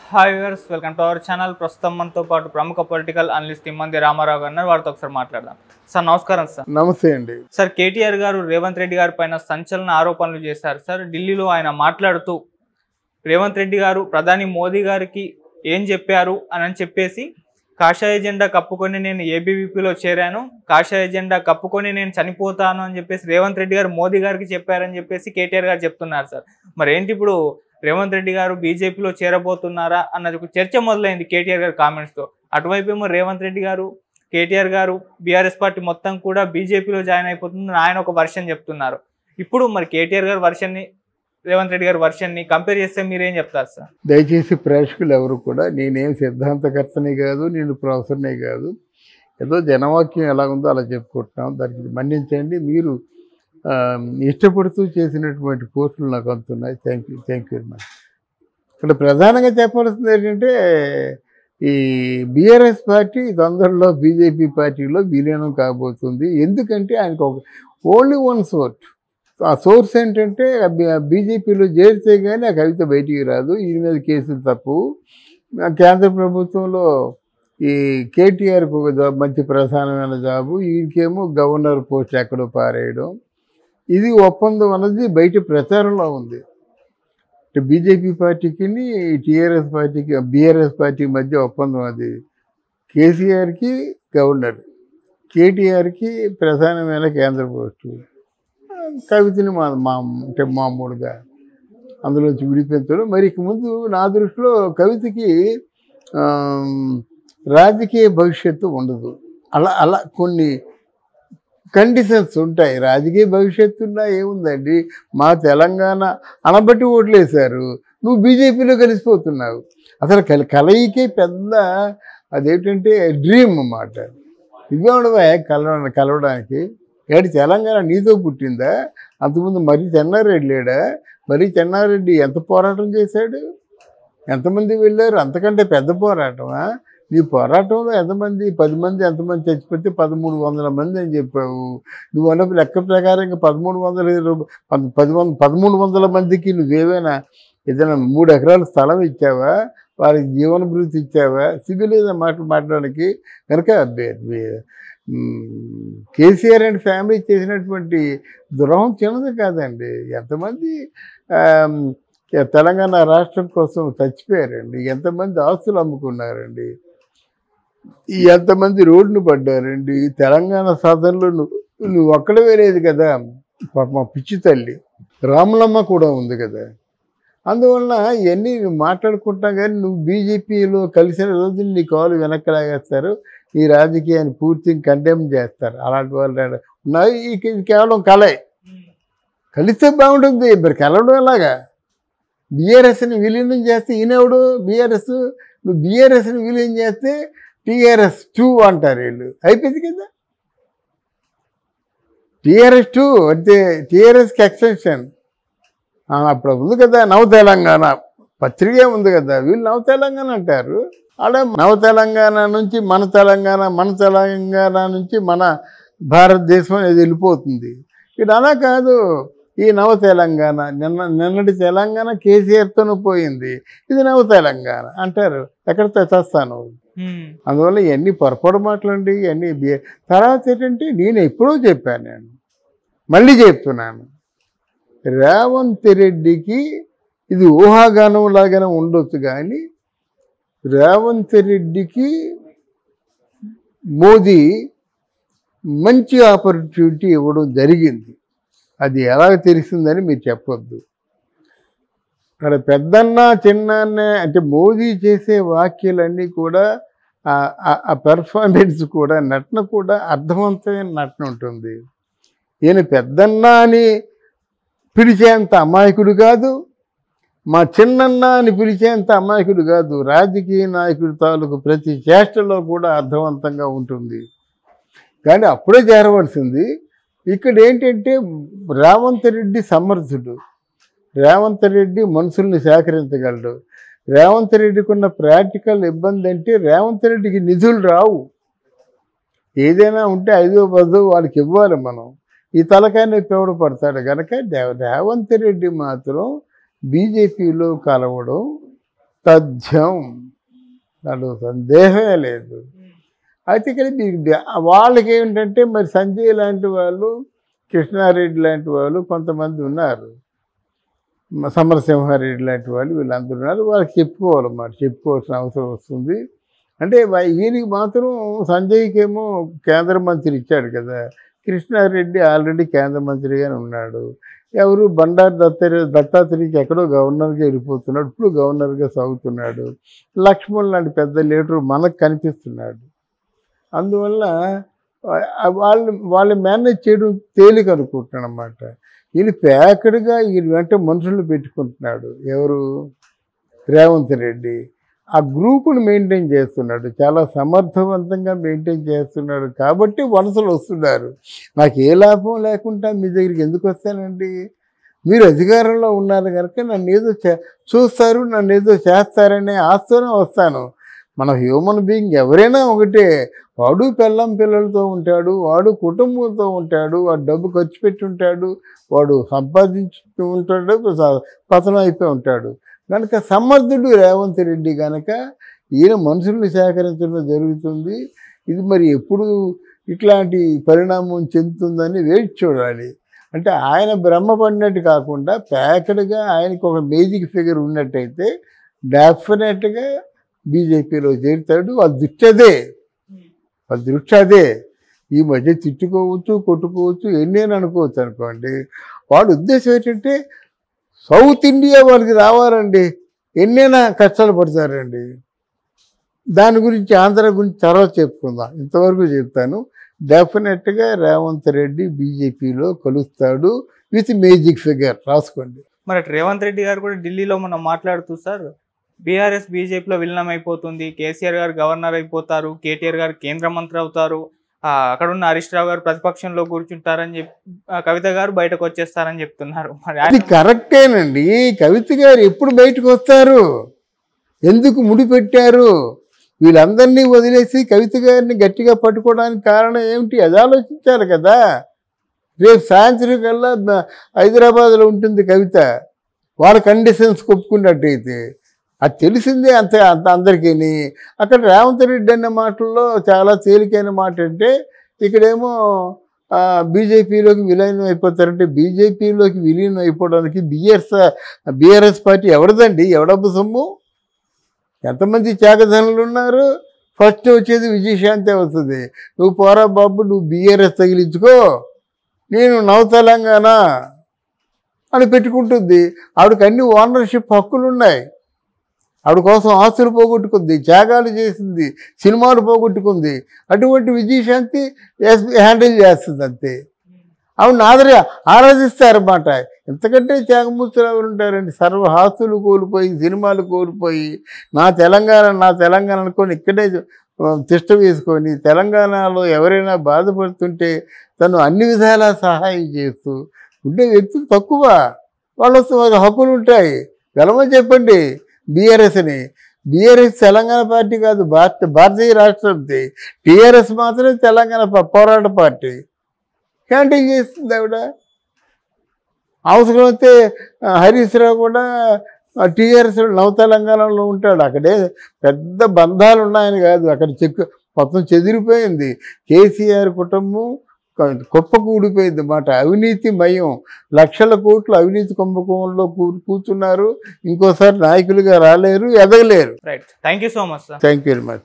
Hi viewers, welcome to our channel. ప్రస్తుతం మనతో పాటు ప్రముఖ పొలిటికల్ అనలిస్ట్ ఇమ్మంది రామారావు గారు ఉన్నారు. వారితో ఒకసారి మాట్లాడదాం. సార్ నమస్కారం. సార్ నమస్తే అండి. సార్, కేటీఆర్ గారు రేవంత్ రెడ్డి గారి పైన సంచలన ఆరోపణలు చేశారు. సార్, ఢిల్లీలో ఆయన మాట్లాడుతూ రేవంత్ రెడ్డి గారు ప్రధాని మోదీ గారికి ఏం చెప్పారు అని చెప్పేసి, కాషాయ జెండా కప్పుకొని నేను ఏబీవీపీలో చేరాను, కాషాయ జెండా కప్పుకొని నేను చనిపోతాను అని చెప్పేసి రేవంత్ రెడ్డి గారు మోదీ గారికి చెప్పారని చెప్పేసి కేటీఆర్ గారు చెప్తున్నారు. సార్, మరి ఏంటి ఇప్పుడు రేవంత్ రెడ్డి గారు బీజేపీలో చేరబోతున్నారా అన్నది ఒక చర్చ మొదలైంది కేటీఆర్ గారి కామెంట్స్తో. అటువైపు ఏమో రేవంత్ రెడ్డి గారు, కేటీఆర్ గారు బీఆర్ఎస్ పార్టీ మొత్తం కూడా బీజేపీలో జాయిన్ అయిపోతుందని ఆయన ఒక వర్షన్ చెప్తున్నారు. ఇప్పుడు మరి కేటీఆర్ గారి వర్షన్ని, రేవంత్ రెడ్డి గారి వర్షన్ని కంపేర్ చేస్తే మీరేం చెప్తారు సార్? దయచేసి ప్రేక్షకులు ఎవరు కూడా నేనేం సిద్ధాంతకర్తనే కాదు, నేను ప్రొఫెసర్నే కాదు, ఏదో జనవాక్యం ఎలా ఉందో అలా చెప్పుకుంటున్నాం. దానికి మన్నించండి. మీరు ఇష్టపడుతూ చేసినటువంటి పోస్టులు నాకు అందుతున్నాయి. Thank you very much. ఇక్కడ ప్రధానంగా చెప్పాల్సింది ఏంటంటే, ఈ బీఆర్ఎస్ పార్టీ తొందరలో బీజేపీ పార్టీలో విలీనం కాబోతుంది. ఎందుకంటే ఆయనకు ఒక ఓన్లీ వన్ సోర్స్. ఆ సోర్స్ ఏంటంటే, బీజేపీలో చేరితే కానీ ఆ కవిత బయటికి రాదు. ఈయన మీద కేసులు తప్పు. కేంద్ర ప్రభుత్వంలో ఈ కేటీఆర్కి ఒక మంచి ప్రధానమైన జాబు, ఈయనకేమో గవర్నర్ పోస్ట్ ఎక్కడో పారేయడం, ఇది ఒప్పందం అన్నది బయట ప్రచారంలో ఉంది. బీజేపీ పార్టీకి టీఆర్ఎస్ పార్టీకి, బీఆర్ఎస్ పార్టీ మధ్య ఒప్పందం అది. కేసీఆర్కి గవర్నర్, కేటీఆర్కి ప్రధానమైన కేంద్ర పోస్టు, కవితని అంటే మామూలుగా అందులోంచి విడిపించడం. మరి ఇక ముందు నా దృష్టిలో కవితకి రాజకీయ భవిష్యత్తు ఉండదు. అలా కొన్ని కండిషన్స్ ఉంటాయి. రాజకీయ భవిష్యత్తు ఉన్నా ఏముందండి, మా తెలంగాణ అనబట్టి ఓట్లేశారు, నువ్వు బీజేపీలో కలిసిపోతున్నావు. అసలు కలయికే పెద్ద అదేంటంటే డ్రీమ్ అన్నమాట. ఇవ్వడమే కలవడానికి. ఏడు తెలంగాణ నీతో పుట్టిందా? అంతకుముందు మరీ చెన్నారెడ్డి లేడా? మరీ చెన్నారెడ్డి ఎంత పోరాటం చేశాడు, ఎంతమంది వెళ్ళారు? అంతకంటే పెద్ద పోరాటమా? నీ పోరాటంలో ఎంతమంది, 10 మంది ఎంతమంది చచ్చిపోతే 1300 మంది అని చెప్పావు. నువ్వు అన్న లెక్క ప్రకారంగా 1300 మందికి నువ్వేమైనా ఏదైనా 3 ఎకరాల స్థలం ఇచ్చావా? వారికి జీవనభృతి ఇచ్చావా? సిగ్గులేదా మాట్లాడడానికి? కనుక కేసీఆర్ అండ్ ఫ్యామిలీ చేసినటువంటి ద్రోహం చిన్నది కాదండి. ఎంతమంది తెలంగాణ రాష్ట్రం కోసం చచ్చిపోయారండి, ఎంతమంది ఆస్తులు అమ్ముకున్నారండి, ఎంతమంది రోడ్డును పడ్డారండి. తెలంగాణ సాధనలో నువ్వు ఒక్కడవే లేదు కదా, మా పిచ్చి తల్లి రాములమ్మ కూడా ఉంది కదా. అందువలన ఇవన్నీ నువ్వు మాట్లాడుకుంటా కానీ నువ్వు బీజేపీలో కలిసిన రోజులు నీ కాలు వెనక్కి లాగేస్తారు, ఈ రాజకీయాన్ని పూర్తిగా కండెమ్ చేస్తారు. అలాంటి వాళ్ళు ఉన్నాయి. ఇది కేవలం కలే. కలిస్తే బాగుంటుంది, మరి కలవడం ఎలాగా? బీఆర్ఎస్ని విలీనం చేస్తే ఈయనెవడు బీఆర్ఎస్, నువ్వు బీఆర్ఎస్ని విలీనం చేస్తే టీఆర్ఎస్ 2 అంటారు వీళ్ళు. అయిపోయింది కదా, టీఆర్ఎస్ 2 అంటే టీఆర్ఎస్కి ఎక్స్టెన్షన్. అప్పుడు ఉంది కదా నవ తెలంగాణ పత్రికే ఉంది కదా, వీళ్ళు నవ తెలంగాణ అంటారు. అలా నవ తెలంగాణ నుంచి మన తెలంగాణ, మన తెలంగాణ నుంచి మన భారతదేశం అనేది వెళ్ళిపోతుంది. ఇది అలా కాదు. ఈ నవ తెలంగాణ నిన్నటి తెలంగాణ కేసీఆర్తోనూ పోయింది, ఇది నవ తెలంగాణ అంటారు. ఎక్కడ తెస్తాను? అందువల్ల ఇవన్నీ పొరపాటు మాటలండి. ఇవన్నీ తర్వాత ఏంటంటే, నేను ఎప్పుడో చెప్పాను, నేను మళ్ళీ చెప్తున్నాను, రేవంత్ రెడ్డికి ఇది ఊహాగానం లాగానే ఉండొచ్చు కానీ రేవంత్ రెడ్డికి మోదీ మంచి ఆపర్చునిటీ ఇవ్వడం జరిగింది. అది ఎలా తెలిసిందని మీరు చెప్పొద్దు. అక్కడ పెద్దన్న చిన్న అంటే మోదీ చేసే వాక్యాలన్నీ కూడా ఆ పెర్ఫార్మెన్స్ కూడా, నటన కూడా అర్థవంతమైన నటన ఉంటుంది. ఈయన పెద్దన్న అని పిలిచేంత అమాయకుడు కాదు, మా చిన్నన్న అని పిలిచేంత అమాయకుడు కాదు. రాజకీయ నాయకుడి తాలూకు ప్రతి చేష్టలో కూడా అర్థవంతంగా ఉంటుంది. కానీ అప్పుడే చేరవలసింది. ఇక్కడ ఏంటంటే, రేవంత్ రెడ్డి సమర్థుడు, రేవంత్ రెడ్డి మనుషుల్ని సేకరించగలడు. రేవంత్ రెడ్డికి ఉన్న ప్రాక్టికల్ ఇబ్బంది అంటే, రేవంత్ రెడ్డికి నిధులు రావు. ఏదైనా ఉంటే 5-10 వాళ్ళకి ఇవ్వాలి మనం. ఈ తలకాయని పెవడు పడతాడు కనుక రేవంత్ రెడ్డి మాత్రం బీజేపీలో కలవడం తథ్యం, దాంట్లో సందేహమే లేదు. అయితే ఇక్కడ వాళ్ళకి ఏంటంటే మరి సంజయ్ లాంటి వాళ్ళు, కృష్ణారెడ్డి లాంటి వాళ్ళు కొంతమంది ఉన్నారు, సమరసింహారెడ్డి లాంటి వాళ్ళు, వీళ్ళందరూ ఉన్నారు. వాళ్ళకి చెప్పుకోవాలన్నమాట, చెప్పుకోవాల్సిన అవసరం వస్తుంది. అంటే ఈయనకి మాత్రం సంజయ్కి ఏమో కేంద్ర మంత్రి ఇచ్చాడు కదా, కృష్ణారెడ్డి ఆల్రెడీ కేంద్ర మంత్రిగానే ఉన్నాడు. ఎవరు బండారు దత్తాత్రేయకి ఎక్కడో గవర్నర్గా వెళ్ళిపోతున్నాడు, ఇప్పుడు గవర్నర్గా సాగుతున్నాడు. లక్ష్మణ్ లాంటి పెద్ద లీడరు మనకు కనిపిస్తున్నాడు. అందువల్ల వాళ్ళు మేనేజ్ చేయడం తేలిక అనుకుంటున్నాడు అన్నమాట. ఈయన ప్యాకెడ్గా ఈయన వెంట మనుషులు పెట్టుకుంటున్నాడు. ఎవరు? రేవంత్ రెడ్డి. ఆ గ్రూపును మెయింటైన్ చేస్తున్నాడు, చాలా సమర్థవంతంగా మెయింటైన్ చేస్తున్నాడు. కాబట్టి వలసలు వస్తున్నారు. నాకు ఏ లాభం లేకుండా మీ దగ్గరికి ఎందుకు వస్తానండి? మీరు అధికారంలో ఉన్నారు కనుక నన్ను ఏదో చూస్తారు, నన్ను ఏదో చేస్తారనే ఆస్తోనే వస్తాను. మన హ్యూమన్ బీయింగ్ ఎవరైనా ఒకటే. వాడు పిల్లలతో ఉంటాడు, వాడు కుటుంబంతో ఉంటాడు, వాడు డబ్బు ఖర్చు పెట్టి ఉంటాడు, వాడు సంపాదించుతూ ఉంటాడు, పతనం అయిపోయి ఉంటాడు. కనుక సమర్థుడు రేవంత్ రెడ్డి కనుక ఈయన మనుషుల్ని సేకరించడం జరుగుతుంది. ఇది మరి ఎప్పుడు ఇట్లాంటి పరిణామం చెందుతుందని వేచి చూడాలి. అంటే ఆయన బ్రహ్మపడినట్టు కాకుండా ప్యాకెడ్గా ఆయనకు ఒక మేజిక్ ఫిగర్ ఉన్నట్టయితే డెఫినెట్గా బీజేపీలో చేరుతాడు. వాళ్ళ దృష్టి అదే. ఈ మధ్య తిట్టుకోవచ్చు, కొట్టుకోవచ్చు, ఎన్నేని అనుకోవచ్చు అనుకోండి. వాడి ఉద్దేశం ఏంటంటే సౌత్ ఇండియా వాళ్ళకి రావాలండి, ఎన్నైనా కష్టాలు పడతారండి. దాని గురించి ఆంధ్ర గురించి తర్వాత చెప్పుకుందాం, ఇంతవరకు చెప్తాను. డెఫినెట్గా రేవంత్ రెడ్డి బీజేపీలో కలుస్తాడు విత్ మేజిక్ ఫిగర్, రాసుకోండి. మరి రేవంత్ రెడ్డి గారు కూడా ఢిల్లీలో మనం మాట్లాడుతూ సార్ బీఆర్ఎస్ బీజేపీలో విలీనం అయిపోతుంది, కేసీఆర్ గారు గవర్నర్ అయిపోతారు, కేటీఆర్ గారు కేంద్ర మంత్రి అవుతారు, అక్కడున్న హరీష్ రావు గారు ప్రతిపక్షంలో కూర్చుంటారని చెప్పి కవిత గారు బయటకు వచ్చేస్తారని చెప్తున్నారు. మరి అది కరెక్టేనండి. కవిత గారు ఎప్పుడు బయటకు వస్తారు? ఎందుకు ముడిపెట్టారు? వీళ్ళందరినీ వదిలేసి కవిత గారిని గట్టిగా పట్టుకోవడానికి కారణం ఏమిటి? అది ఆలోచించాలి కదా. రేపు సాయంత్రం కల్లా హైదరాబాద్లో ఉంటుంది కవిత. వాళ్ళ కండిషన్స్ ఒప్పుకున్నట్టయితే అది తెలిసిందే అంత అందరికీ. అక్కడ రేవంత్ రెడ్డి అనే మాటల్లో చాలా తేలికైన మాట అంటే ఇక్కడేమో బీజేపీలోకి విలీనం అయిపోతారంటే బీజేపీలోకి విలీనం అయిపోవడానికి బీఆర్ఎస్ పార్టీ ఎవరిదండి? ఎవడబ్బు సొమ్ము? ఎంతమంది త్యాగధనులు ఉన్నారు? ఫస్ట్ వచ్చేది విజయశాంతి అవుతుంది. నువ్వు పోరా బాబు, నువ్వు బీఆర్ఎస్ తగిలించుకో, నేను నవ తెలంగాణ అని పెట్టుకుంటుంది. ఆవిడకి అన్ని ఓనర్షిప్ హక్కులు ఉన్నాయి. ఆవిడ కోసం ఆస్తులు పోగొట్టుకుంది, త్యాగాలు చేసింది, సినిమాలు పోగొట్టుకుంది. అటువంటి విజయశాంతి హ్యాండిల్ చేస్తుంది అంతే. ఆవిడని ఆరాధిస్తారన్నమాట. ఎంతకంటే త్యాగమూర్తులు ఎవరు ఉంటారండి? సర్వ ఆస్తులు కోల్పోయి, సినిమాలు కోల్పోయి, నా తెలంగాణ అనుకొని ఇక్కడే తిష్ట వేసుకొని తెలంగాణలో ఎవరైనా బాధపడుతుంటే తను అన్ని విధాలా సహాయం చేస్తూ ఉండే వ్యక్తులు తక్కువ. వాళ్ళ హక్కులు ఉంటాయి. వెళ్ళమని చెప్పండి బీఆర్ఎస్ని. బీఆర్ఎస్ తెలంగాణ పార్టీ కాదు, భారతీయ రాష్ట్రపతి. టీఆర్ఎస్ మాత్రమే తెలంగాణ పోరాట పార్టీ. హ్యాండిల్ చేస్తుంది ఆవిడ. అవసరమైతే హరీష్ రావు కూడా టీఆర్ఎస్ నవ తెలంగాణలో ఉంటాడు. అక్కడే పెద్ద బంధాలు ఉన్నాయని కాదు, అక్కడ మొత్తం చెదిరిపోయింది. కేసీఆర్ కుటుంబం కుప్పకూడిపోయింది అన్నమాట. అవినీతిమయం, లక్షల కోట్లు అవినీతి కుంభకోణంలో కూర్చున్నారు. ఇంకోసారి నాయకులుగా రాలేరు, ఎదగలేరు. Right, thank you so much sir. Thank you very much.